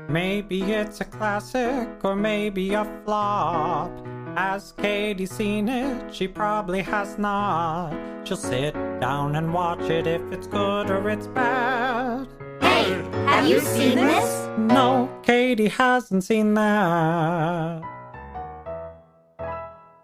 Maybe it's a classic or maybe a flop. Has Katie seen it? She probably has not. She'll sit down and watch it if it's good or it's bad. Hey, have you seen this? No, Katie hasn't seen that.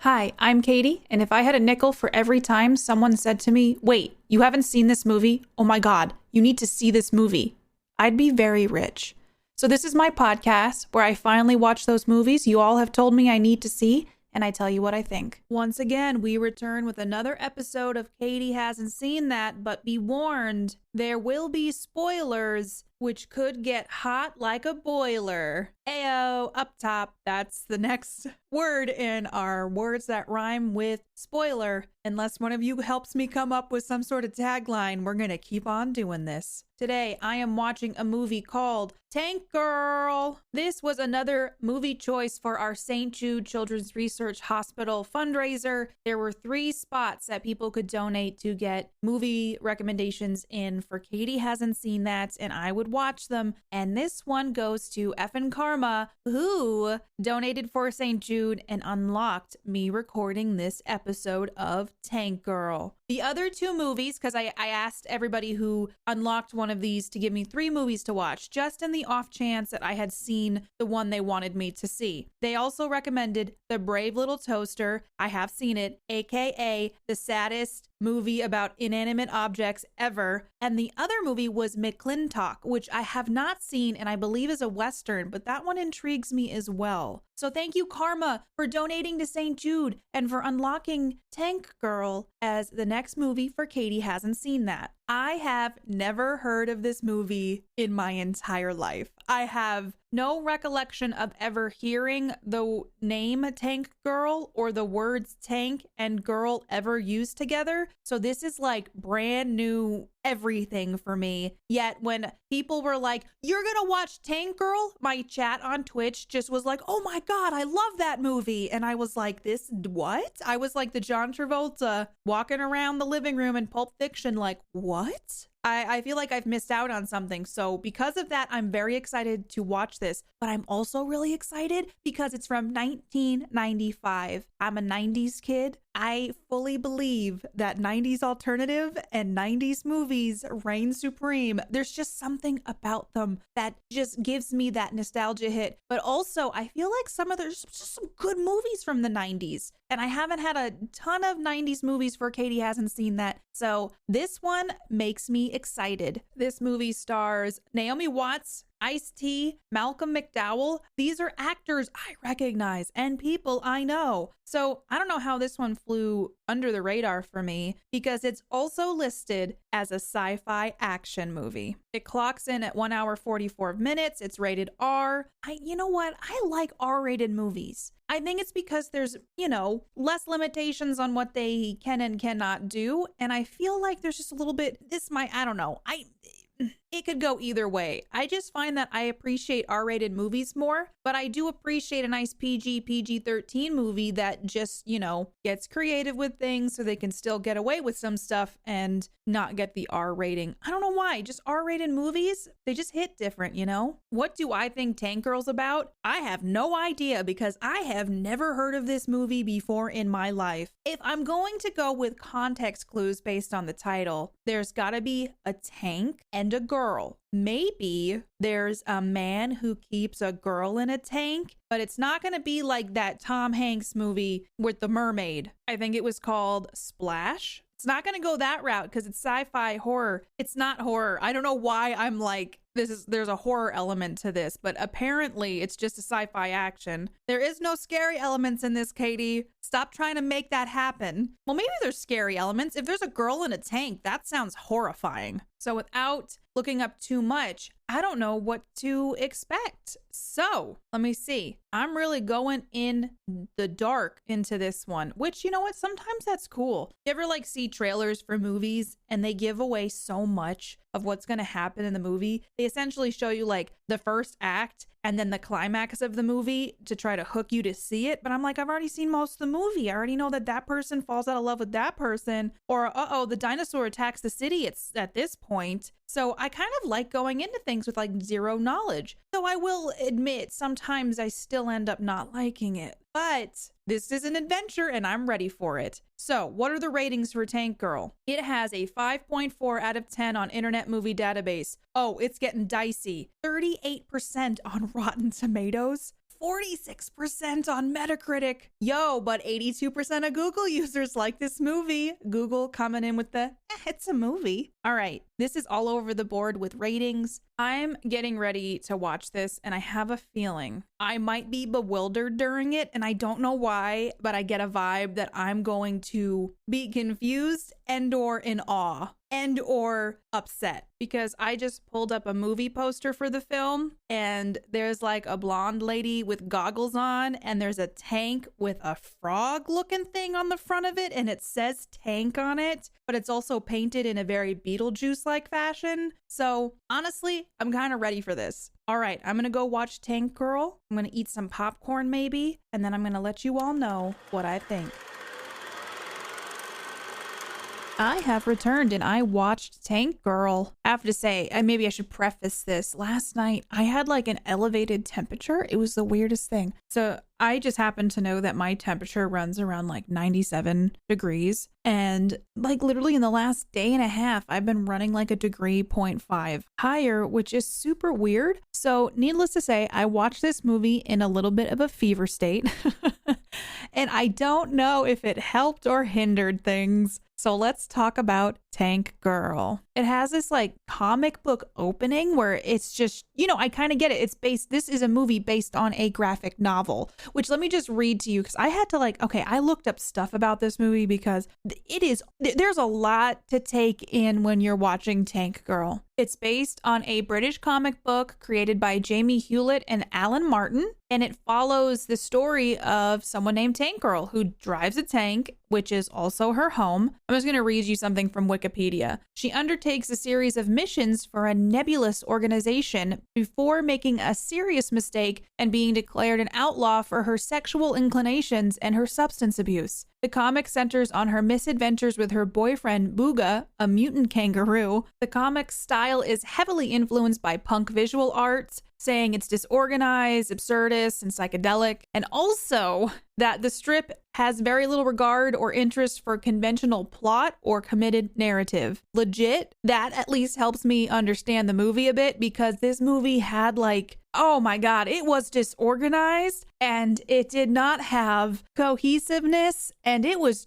Hi, I'm Katie, and if I had a nickel for every time someone said to me, "Wait, you haven't seen this movie? Oh my God, you need to see this movie," I'd be very rich. So this is my podcast where I finally watch those movies you all have told me I need to see, and I tell you what I think. Once again, we return with another episode of Katie Hasn't Seen That, but be warned, there will be spoilers, which could get hot like a boiler. Ayo, up top, that's the next word in our words that rhyme with spoiler. Unless one of you helps me come up with some sort of tagline, we're gonna keep on doing this. Today, I am watching a movie called Tank Girl. This was another movie choice for our St. Jude Children's Research Hospital fundraiser. There were 3 spots that people could donate to get movie recommendations in for Katie Hasn't Seen That, and I would watch them. And this one goes to effin' Karma, who donated for St. Jude and unlocked me recording this episode of Tank Girl. The other 2 movies, because I asked everybody who unlocked one of these to give me 3 movies to watch, just in the off chance that I had seen the one they wanted me to see. They also recommended The Brave Little Toaster. I have seen it, aka the saddest movie about inanimate objects ever. And the other movie was McClintock, which I have not seen and I believe is a Western, but that one intrigues me as well. So thank you, Karma, for donating to St. Jude and for unlocking Tank Girl as the next movie for Katie Hasn't Seen That. I have never heard of this movie in my entire life. I have no recollection of ever hearing the name Tank Girl or the words tank and girl ever used together. So this is like brand new everything for me. Yet when people were like, "You're gonna watch Tank Girl," my chat on Twitch just was like, "Oh my God, I love that movie." And I was like, "This what?" I was like the John Travolta walking around the living room in Pulp Fiction like, what? I feel like I've missed out on something. So because of that, I'm very excited to watch this. But I'm also really excited because it's from 1995. I'm a 90s kid. I fully believe that 90s alternative and 90s movies reign supreme. There's just something about them that just gives me that nostalgia hit. But also, I feel like there's just some good movies from the 90s. And I haven't had a ton of 90s movies for Katie Hasn't Seen That. So this one makes me excited. This movie stars Naomi Watts, Ice-T, Malcolm McDowell. These are actors I recognize and people I know. So I don't know how this one flew under the radar for me because it's also listed as a sci-fi action movie. It clocks in at 1 hour 44 minutes. It's rated R. You know what? I like R-rated movies. I think it's because there's, less limitations on what they can and cannot do. And I feel like there's just a little bit, I don't know. It could go either way. I just find that I appreciate R-rated movies more, but I do appreciate a nice PG-13 movie that just, gets creative with things so they can still get away with some stuff and not get the R rating. I don't know why, just R-rated movies, they just hit different, What do I think Tank Girl's about? I have no idea because I have never heard of this movie before in my life. If I'm going to go with context clues based on the title, there's gotta be a tank and a girl. Maybe there's a man who keeps a girl in a tank, but it's not going to be like that Tom Hanks movie with the mermaid. I think it was called Splash. It's not going to go that route because it's sci-fi horror. It's not horror. I don't know why I'm like, there's a horror element to this, but apparently it's just a sci-fi action. There is no scary elements in this, Katie. Stop trying to make that happen. Well, maybe there's scary elements. If there's a girl in a tank, that sounds horrifying. So without looking up too much, I don't know what to expect. So let me see. I'm really going in the dark into this one, which, you know what? Sometimes that's cool. You ever see trailers for movies and they give away so much of what's going to happen in the movie. They essentially show you like the first act and then the climax of the movie to try to hook you to see it. But I'm like, I've already seen most of the movie. I already know that that person falls out of love with that person, or the dinosaur attacks the city. It's at this point. So I kind of like going into things with like zero knowledge. Though I will admit, sometimes I still end up not liking it. But this is an adventure and I'm ready for it. So what are the ratings for Tank Girl? It has a 5.4 out of 10 on Internet Movie Database. Oh, it's getting dicey. 38% on Rotten Tomatoes. 46% on Metacritic. Yo, but 82% of Google users like this movie. Google coming in with the, it's a movie. All right, this is all over the board with ratings. I'm getting ready to watch this and I have a feeling I might be bewildered during it, and I don't know why, but I get a vibe that I'm going to be confused and or in awe and or upset, because I just pulled up a movie poster for the film and there's like a blonde lady with goggles on and there's a tank with a frog looking thing on the front of it and it says tank on it, but it's also painted in a very Beetlejuice like fashion. So honestly, I'm kind of ready for this. All right, I'm gonna go watch Tank Girl. I'm gonna eat some popcorn maybe, and then I'm gonna let you all know what I think. I have returned and I watched Tank Girl. I have to say, maybe I should preface this. Last night, I had like an elevated temperature. It was the weirdest thing. So I just happen to know that my temperature runs around like 97 degrees. And like literally in the last day and a half, I've been running like a 1.5 degrees higher, which is super weird. So needless to say, I watched this movie in a little bit of a fever state. And I don't know if it helped or hindered things. So let's talk about Tank Girl. It has this like comic book opening where it's just, I kind of get it. This is a movie based on a graphic novel, which let me just read to you because I had to I looked up stuff about this movie because there's a lot to take in when you're watching Tank Girl. It's based on a British comic book created by Jamie Hewlett and Alan Martin, and it follows the story of someone named Tank Girl who drives a tank, which is also her home. I'm just going to read you something from Wikipedia. She undertakes a series of missions for a nebulous organization before making a serious mistake and being declared an outlaw for her sexual inclinations and her substance abuse. The comic centers on her misadventures with her boyfriend, Booga, a mutant kangaroo. The comic style is heavily influenced by punk visual arts, saying it's disorganized, absurdist, and psychedelic, and also that the strip has very little regard or interest for conventional plot or committed narrative. Legit, that at least helps me understand the movie a bit, because this movie had oh my God, it was disorganized and it did not have cohesiveness, and it was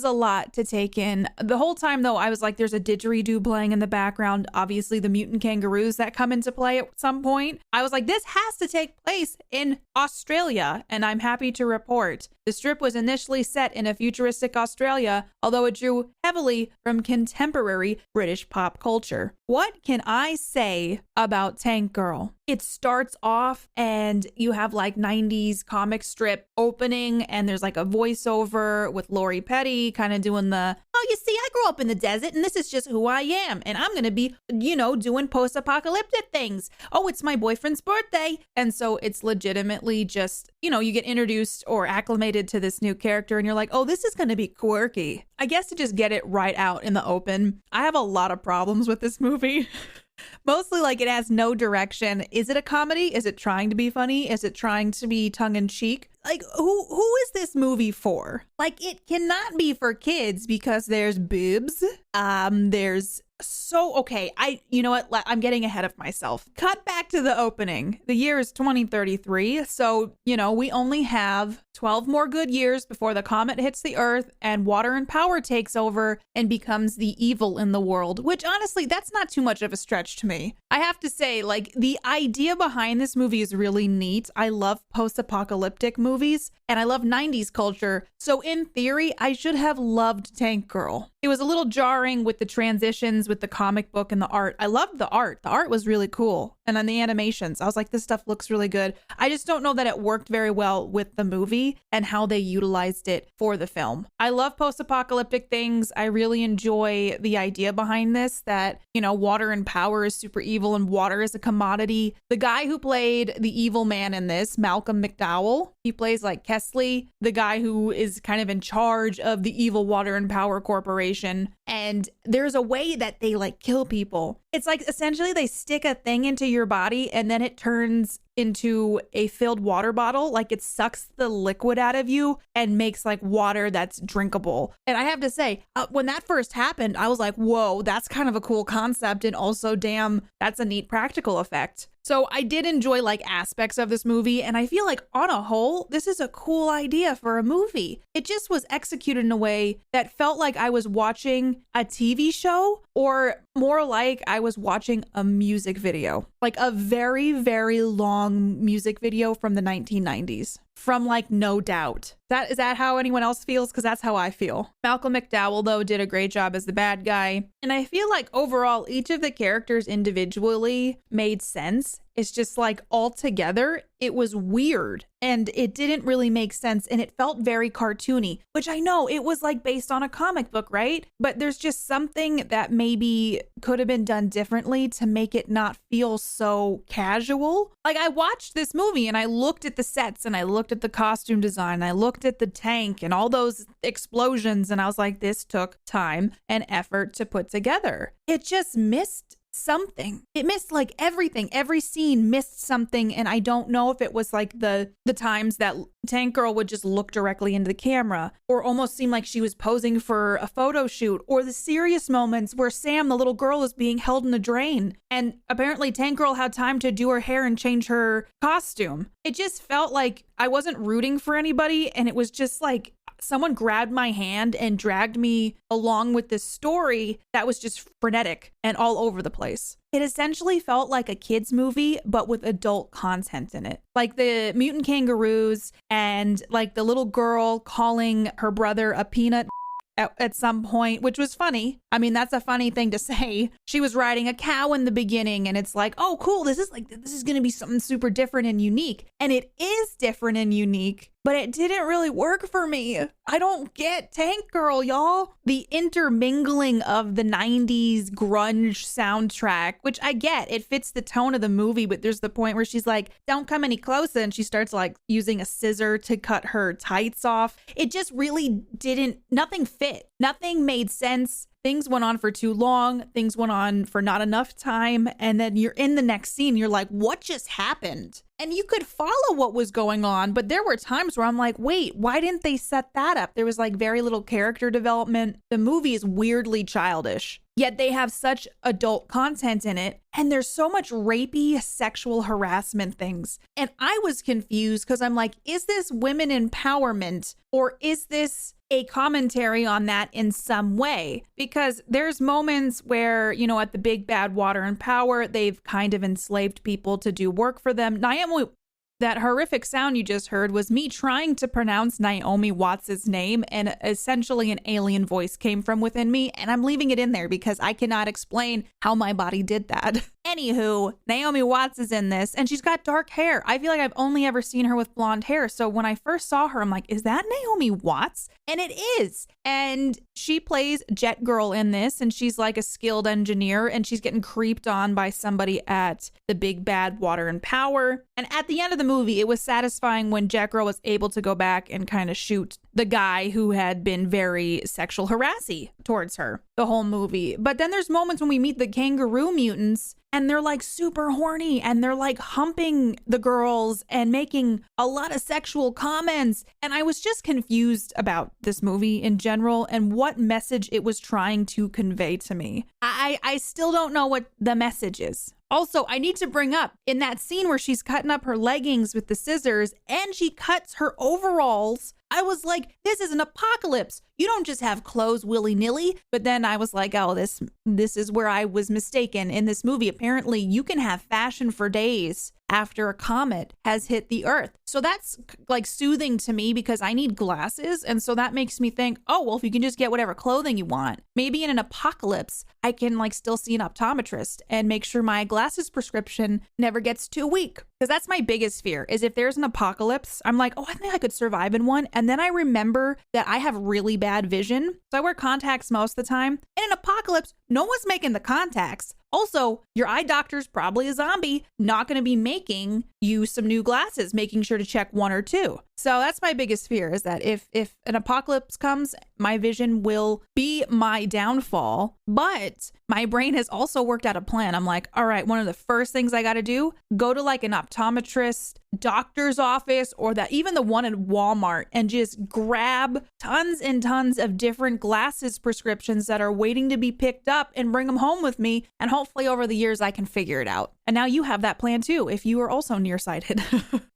a lot to take in. The whole time though, I was like, there's a didgeridoo playing in the background, obviously the mutant kangaroos that come into play at some point. I was like, this has to take place in Australia, and I'm happy to report the strip was initially set in a futuristic Australia, although it drew heavily from contemporary British pop culture. What can I say about Tank Girl? It starts off and you have 90s comic strip opening, and there's a voiceover with Lori Petty kind of doing the, oh, you see, I grew up in the desert and this is just who I am. And I'm going to be, doing post-apocalyptic things. Oh, it's my boyfriend's birthday. And so it's legitimately just, you get introduced or acclimated to this new character and you're like, oh, this is going to be quirky. I guess to just get it right out in the open, I have a lot of problems with this movie. Mostly it has no direction. Is it a comedy? Is it trying to be funny? Is it trying to be tongue-in-cheek? Who is this movie for? It cannot be for kids because there's boobs. You know what? I'm getting ahead of myself. Cut back to the opening. The year is 2033. So, we only have 12 more good years before the comet hits the earth and water and power takes over and becomes the evil in the world, which honestly, that's not too much of a stretch to me. I have to say, the idea behind this movie is really neat. I love post-apocalyptic movies and I love 90s culture. So in theory, I should have loved Tank Girl. It was a little jarring with the transitions with the comic book and the art. I loved the art. The art was really cool. And on the animations, I was like, this stuff looks really good. I just don't know that it worked very well with the movie and how they utilized it for the film. I love post-apocalyptic things. I really enjoy the idea behind this, that, you know, water and power is super evil and water is a commodity. The guy who played the evil man in this, Malcolm McDowell, he plays like Kesley, the guy who is kind of in charge of the evil water and power corporation. And there's a way that they like kill people. It's like essentially they stick a thing into your body and then it turns into a filled water bottle. Like it sucks the liquid out of you and makes like water that's drinkable. And I have to say, when that first happened, I was like, whoa, that's kind of a cool concept. And also, damn, that's a neat practical effect. So I did enjoy like aspects of this movie, and I feel like on a whole, this is a cool idea for a movie. It just was executed in a way that felt like I was watching a TV show, or more like I was watching a music video, like a very, very long music video from the 1990s. From like No Doubt. Is that how anyone else feels? Because that's how I feel. Malcolm McDowell, though, did a great job as the bad guy. And I feel like overall, each of the characters individually made sense. It's just like all together, it was weird and it didn't really make sense. And it felt very cartoony, which I know it was like based on a comic book, right? But there's just something that maybe could have been done differently to make it not feel so casual. Like I watched this movie and I looked at the sets and I looked at the costume design. I looked at the tank and all those explosions. And I was like, this took time and effort to put together. It just missed something. It missed like everything. Every scene missed something. And I don't know if it was like the times that Tank Girl would just look directly into the camera or almost seem like she was posing for a photo shoot, or the serious moments where Sam, the little girl, is being held in a drain. And apparently Tank Girl had time to do her hair and change her costume. It just felt like I wasn't rooting for anybody. And it was just like someone grabbed my hand and dragged me along with this story that was just frenetic and all over the place. It essentially felt like a kid's movie, but with adult content in it. Like the mutant kangaroos and like the little girl calling her brother a peanut at some point, which was funny. I mean, that's a funny thing to say. She was riding a cow in the beginning and it's like, oh, cool. This is going to be something super different and unique. And it is different and unique, but it didn't really work for me. I don't get Tank Girl, y'all. The intermingling of the 90s grunge soundtrack, which I get, it fits the tone of the movie, but there's the point where she's like, don't come any closer. And she starts like using a scissor to cut her tights off. It just really nothing fit. Nothing made sense. Things went on for too long. Things went on for not enough time. And then you're in the next scene. You're like, what just happened? And you could follow what was going on. But there were times where I'm like, wait, why didn't they set that up? There was like very little character development. The movie is weirdly childish. Yet they have such adult content in it. And there's so much rapey sexual harassment things. And I was confused because I'm like, is this women empowerment or is this a commentary on that in some way? Because there's moments where, you know, at the big bad water and power, they've kind of enslaved people to do work for them. That horrific sound you just heard was me trying to pronounce Naomi Watts' name, and essentially an alien voice came from within me, and I'm leaving it in there because I cannot explain how my body did that. Anywho, Naomi Watts is in this, and she's got dark hair. I feel like I've only ever seen her with blonde hair, so when I first saw her, I'm like, is that Naomi Watts? And it is. And she plays Jet Girl in this, and she's like a skilled engineer, and she's getting creeped on by somebody at the big bad water and power. And at the end of the movie, it was satisfying when Jet Girl was able to go back and kind of shoot the guy who had been very sexual harassy towards her the whole movie. But then there's moments when we meet the kangaroo mutants and they're like super horny and they're like humping the girls and making a lot of sexual comments. And I was just confused about this movie in general and what message it was trying to convey to me. I still don't know what the message is. Also, I need to bring up in that scene where she's cutting up her leggings with the scissors and she cuts her overalls. I was like, this is an apocalypse. You don't just have clothes willy-nilly. But then I was like, oh, this is where I was mistaken in this movie. Apparently, you can have fashion for days after a comet has hit the Earth. So that's like soothing to me because I need glasses. And so that makes me think, oh, well, if you can just get whatever clothing you want, maybe in an apocalypse, I can like still see an optometrist and make sure my glasses prescription never gets too weak. Because that's my biggest fear is if there's an apocalypse, I'm like, oh, I think I could survive in one. And then I remember that I have really bad vision. So I wear contacts most of the time. In an apocalypse, no one's making the contacts. Also, your eye doctor's probably a zombie, not going to be making you some new glasses, making sure to check one or two. So that's my biggest fear is that if an apocalypse comes, my vision will be my downfall. But my brain has also worked out a plan. I'm like, all right, one of the first things I got to do, go to like an optometrist, doctor's office, or that even the one at Walmart and just grab tons and tons of different glasses prescriptions that are waiting to be picked up and bring them home with me. And hopefully over the years, I can figure it out. And now you have that plan too, if you are also nearsighted.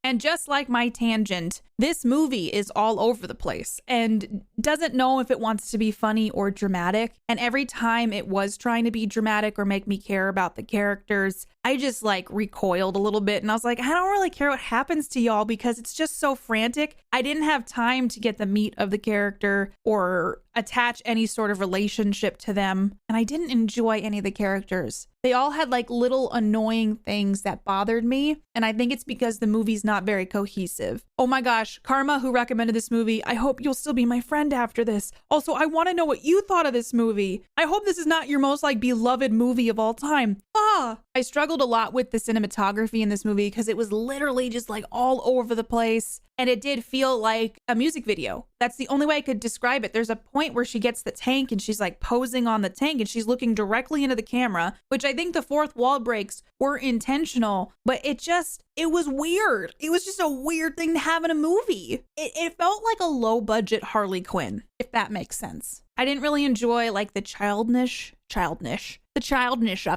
And just like my tangent, this movie is all over the place and doesn't know if it wants to be funny or dramatic. And every time it was trying to be dramatic or make me care about the characters, I just like recoiled a little bit and I was like, I don't really care what happens to y'all because it's just so frantic. I didn't have time to get the meat of the character or attach any sort of relationship to them. And I didn't enjoy any of the characters. They all had like little annoying things that bothered me. And I think it's because the movie's not very cohesive. Oh my gosh, Karma, who recommended this movie, I hope you'll still be my friend after this. Also, I want to know what you thought of this movie. I hope this is not your most like beloved movie of all time. I struggled a lot with the cinematography in this movie because it was literally just like all over the place. And it did feel like a music video. That's the only way I could describe it. There's a point where she gets the tank and she's like posing on the tank and she's looking directly into the camera, which I think the fourth wall breaks were intentional, but it was weird. It was just a weird thing to have in a movie. It felt like a low budget Harley Quinn, if that makes sense. I didn't really enjoy like the childish of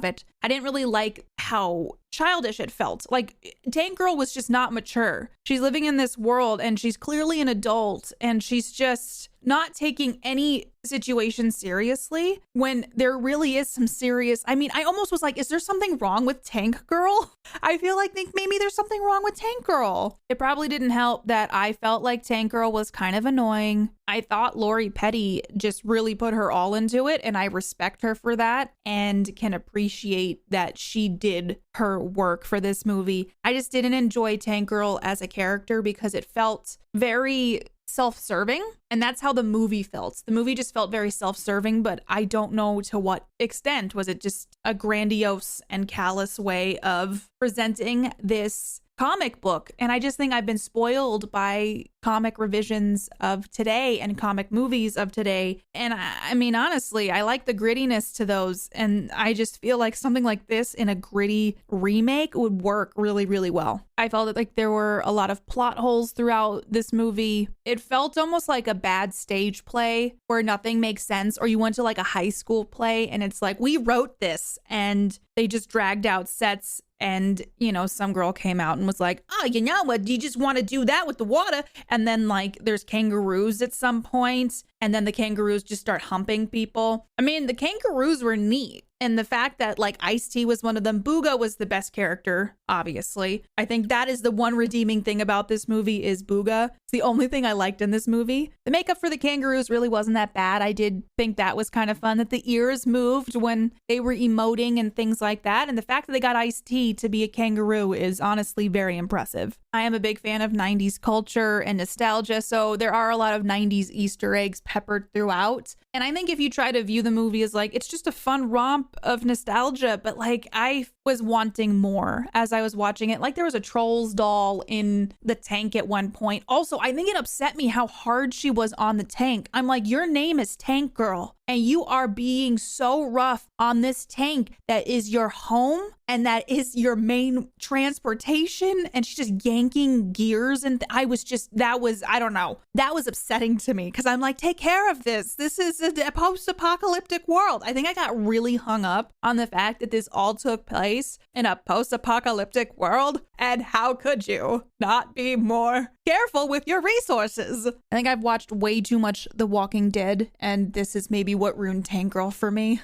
it. I didn't really like how childish it felt. Like Tank Girl was just not mature. She's living in this world and she's clearly an adult and she's just not taking any situation seriously when there really is some serious. I mean, I almost was like, is there something wrong with Tank Girl? I think maybe there's something wrong with Tank Girl. It probably didn't help that I felt like Tank Girl was kind of annoying. I thought Lori Petty just really put her all into it and I respect her for that and can appreciate that she did her work for this movie. I just didn't enjoy Tank Girl as a character because it felt very self-serving, and that's how the movie felt. The movie just felt very self-serving, but I don't know to what extent. Was it just a grandiose and callous way of presenting this comic book? And I just think I've been spoiled by comic revisions of today and comic movies of today. And I mean, honestly, I like the grittiness to those. And I just feel like something like this in a gritty remake would work really, really well. I felt like there were a lot of plot holes throughout this movie. It felt almost like a bad stage play where nothing makes sense, or you went to like a high school play and it's like, we wrote this and they just dragged out sets. And, you know, some girl came out and was like, oh, you know what? You just want to do that with the water. And then like there's kangaroos at some point. And then the kangaroos just start humping people. I mean, the kangaroos were neat. And the fact that like Ice-T was one of them, Booga was the best character, obviously. I think that is the one redeeming thing about this movie is Booga. It's the only thing I liked in this movie. The makeup for the kangaroos really wasn't that bad. I did think that was kind of fun, that the ears moved when they were emoting and things like that. And the fact that they got Ice-T to be a kangaroo is honestly very impressive. I am a big fan of 90s culture and nostalgia, so there are a lot of 90s Easter eggs peppered throughout. And I think if you try to view the movie as like, it's just a fun romp of nostalgia, but like I was wanting more as I was watching it. Like there was a Trolls doll in the tank at one point. Also, I think it upset me how hard she was on the tank. I'm like, your name is Tank Girl and you are being so rough on this tank that is your home and that is your main transportation. And she's just yanking gears. And I don't know. That was upsetting to me because I'm like, take care of this. This is a post-apocalyptic world. I think I got really hung up on the fact that this all took place place in a post-apocalyptic world. And how could you not be more careful with your resources? I think I've watched way too much The Walking Dead, and this is maybe what ruined Tank Girl for me.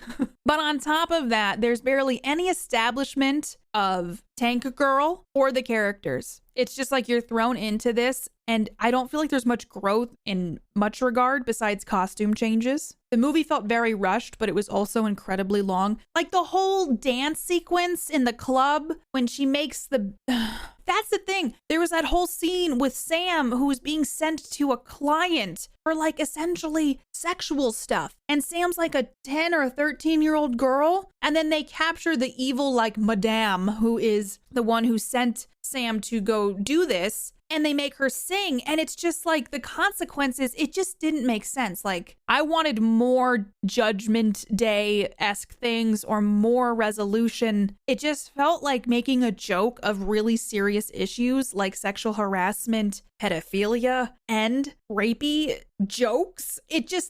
But on top of that, there's barely any establishment of Tank Girl or the characters. It's just like you're thrown into this, and I don't feel like there's much growth in much regard besides costume changes. The movie felt very rushed, but it was also incredibly long. Like the whole dance sequence in the club when she makes the... That's the thing. There was that whole scene with Sam who was being sent to a client for like essentially sexual stuff. And Sam's like a 10 or a 13-year-old girl. And then they capture the evil like Madame, who is the one who sent Sam to go do this. And they make her sing, and it's just like the consequences, it just didn't make sense. Like, I wanted more Judgment Day-esque things or more resolution. It just felt like making a joke of really serious issues like sexual harassment, pedophilia, and rapey jokes.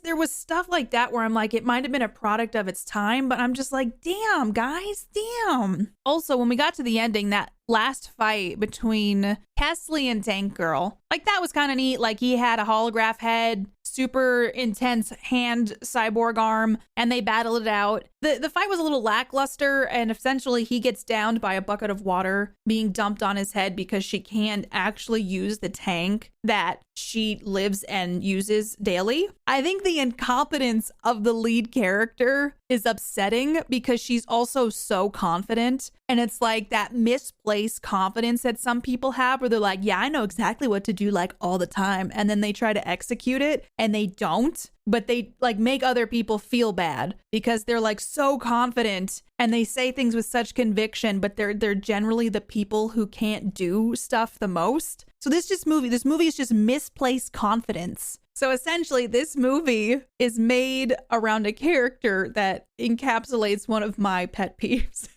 There was stuff like that where I'm like, it might have been a product of its time, but I'm just like, damn, guys, damn. Also, when we got to the ending, that last fight between Kesley and Tank Girl, like that was kind of neat. Like he had a holograph head, super intense hand cyborg arm, and they battled it out. The fight was a little lackluster, and essentially he gets downed by a bucket of water being dumped on his head because she can't actually use the tank that she lives and uses daily. I think the incompetence of the lead character is upsetting because she's also so confident. And it's like that misplaced confidence that some people have where they're like, yeah, I know exactly what to do like all the time. And then they try to execute it and they don't. But they like make other people feel bad because they're like so confident and they say things with such conviction, but they're generally the people who can't do stuff the most. So this movie is just misplaced confidence. So essentially, this movie is made around a character that encapsulates one of my pet peeves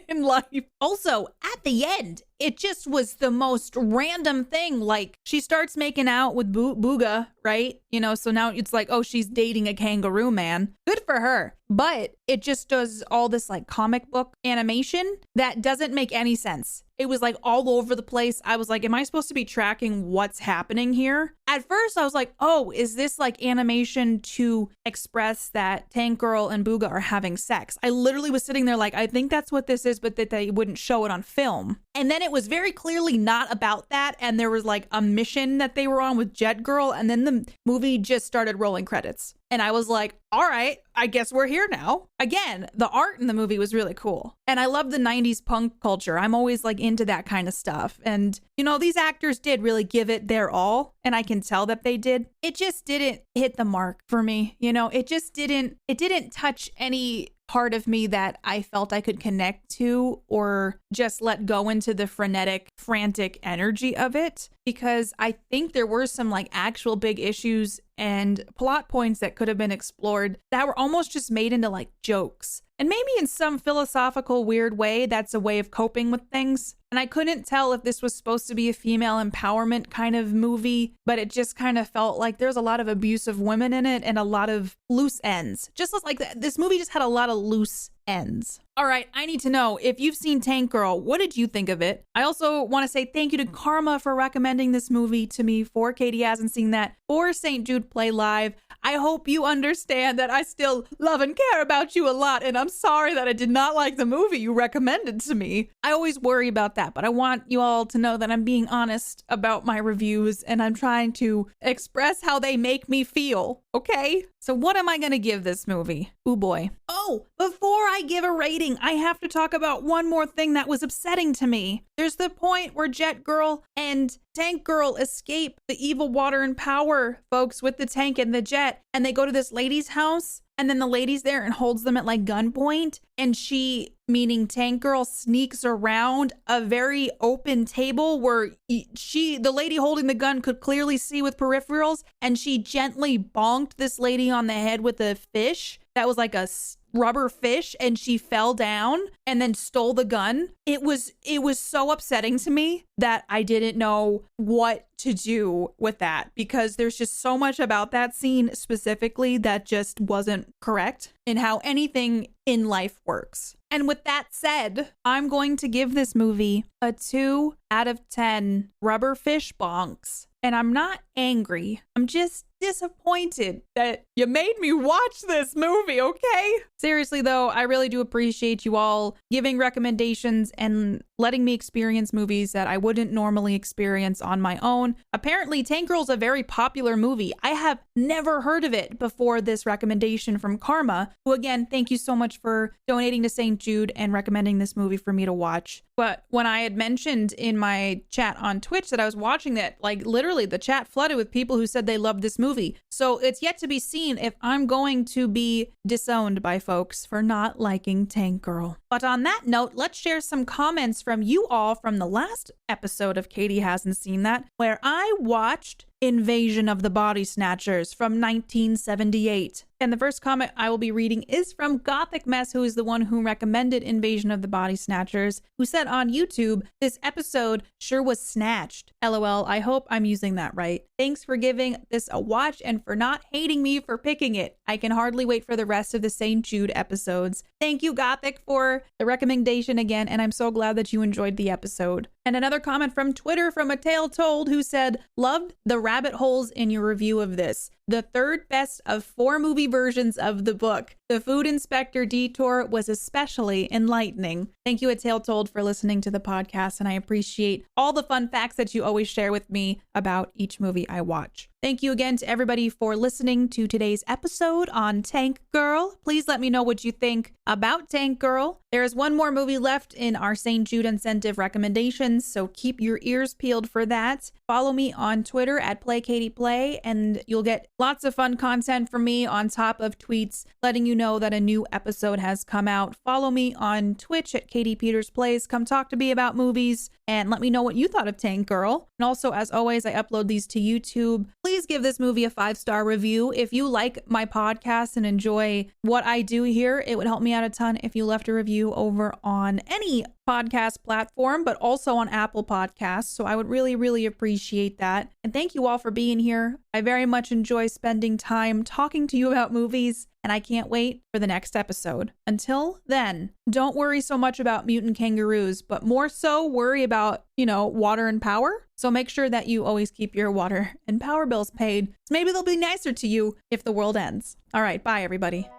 in life. Also, at the end, it just was the most random thing. Like, she starts making out with Booga, right? You know, so now it's like, oh, she's dating a kangaroo man. Good for her. But it just does all this like comic book animation that doesn't make any sense. It was like all over the place. I was like, am I supposed to be tracking what's happening here? At first, I was like, oh, is this like animation to express that Tank Girl and Booga are having sex? I literally was sitting there like, I think that's what this is, but that they wouldn't show it on film. And then it was very clearly not about that. And there was like a mission that they were on with Jet Girl. And then the movie just started rolling credits. And I was like, all right, I guess we're here now. Again, the art in the movie was really cool. And I love the 90s punk culture. I'm always like into that kind of stuff. And, you know, these actors did really give it their all. And I can tell that they did. It just didn't hit the mark for me. You know, it didn't touch any part of me that I felt I could connect to or just let go into the frenetic, frantic energy of it. Because I think there were some like actual big issues and plot points that could have been explored that were almost just made into like jokes. And maybe in some philosophical weird way, that's a way of coping with things. And I couldn't tell if this was supposed to be a female empowerment kind of movie, but it just kind of felt like there's a lot of abuse of women in it and a lot of loose ends. Just like this movie just had a lot of loose ends. All right, I need to know, if you've seen Tank Girl, what did you think of it? I also want to say thank you to Karma for recommending this movie to me. For Katie hasn't seen that, for St. Jude Play Live. I hope you understand that I still love and care about you a lot, and I'm sorry that I did not like the movie you recommended to me. I always worry about that, but I want you all to know that I'm being honest about my reviews, and I'm trying to express how they make me feel, okay? So what am I going to give this movie? Ooh boy. Oh, before I give a rating, I have to talk about one more thing that was upsetting to me. There's the point where Jet Girl and Tank Girl escape the evil water and power folks with the tank and the jet, and they go to this lady's house, and then the lady's there and holds them at like gunpoint, and she, meaning Tank Girl, sneaks around a very open table where the lady holding the gun could clearly see with peripherals, and she gently bonked this lady on the head with a fish that was like a rubber fish and she fell down and then stole the gun. It was so upsetting to me that I didn't know what to do with that, because there's just so much about that scene specifically that just wasn't correct in how anything in life works. And with that said, I'm going to give this movie a 2 out of 10 rubber fish bonks. And I'm not angry. I'm just disappointed that you made me watch this movie, okay? Seriously though, I really do appreciate you all giving recommendations and letting me experience movies that I wouldn't normally experience on my own. Apparently, Tank Girl's a very popular movie. I have never heard of it before this recommendation from Karma, who again, thank you so much for donating to St. Jude and recommending this movie for me to watch. But when I had mentioned in my chat on Twitch that I was watching that, like literally the chat flooded with people who said they loved this movie. So it's yet to be seen if I'm going to be disowned by folks for not liking Tank Girl. But on that note, let's share some comments from you all from the last episode of Katie Hasn't Seen That, where I watched Invasion of the Body Snatchers from 1978. And the first comment I will be reading is from Gothic Mess, who is the one who recommended Invasion of the Body Snatchers, who said on YouTube, "This episode sure was snatched. LOL, I hope I'm using that right. Thanks for giving this a watch and for not hating me for picking it. I can hardly wait for the rest of the St. Jude episodes." Thank you, Gothic, for the recommendation again, and I'm so glad that you enjoyed the episode. And another comment from Twitter from A Tale Told, who said, "Loved the rabbit holes in your review of this. The third best of 4 movie versions of the book. The food inspector detour was especially enlightening." Thank you, A Tale Told, for listening to the podcast, and I appreciate all the fun facts that you always share with me about each movie I watch. Thank you again to everybody for listening to today's episode on Tank Girl. Please let me know what you think about Tank Girl. There is one more movie left in our St. Jude incentive recommendations, so keep your ears peeled for that. Follow me on Twitter at PlayKatiePlay, and you'll get lots of fun content from me on top of tweets letting you know that a new episode has come out. Follow me on Twitch at KatiePetersPlays. Come talk to me about movies and let me know what you thought of Tank Girl. And also, as always, I upload these to YouTube. Please give this movie a 5-star review. If you like my podcast and enjoy what I do here, it would help me out a ton if you left a review over on any podcast platform, but also on Apple Podcasts. So I would really, really appreciate that. And thank you all for being here. I very much enjoy spending time talking to you about movies, and I can't wait for the next episode. Until then, don't worry so much about mutant kangaroos, but more so worry about, water and power. So make sure that you always keep your water and power bills paid. So maybe they'll be nicer to you if the world ends. All right, bye everybody.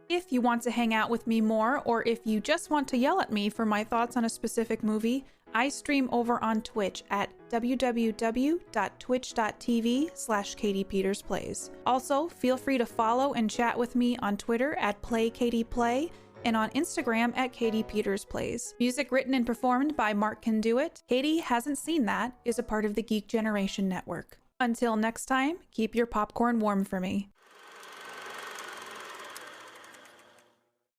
If you want to hang out with me more, or if you just want to yell at me for my thoughts on a specific movie, I stream over on Twitch at www.twitch.tv/KatiePetersPlays. Also, feel free to follow and chat with me on Twitter at PlayKatiePlay and on Instagram at KatiePetersPlays. Music written and performed by Mark Can Do It. Katie Hasn't Seen That is a part of the Geek Generation Network. Until next time, keep your popcorn warm for me.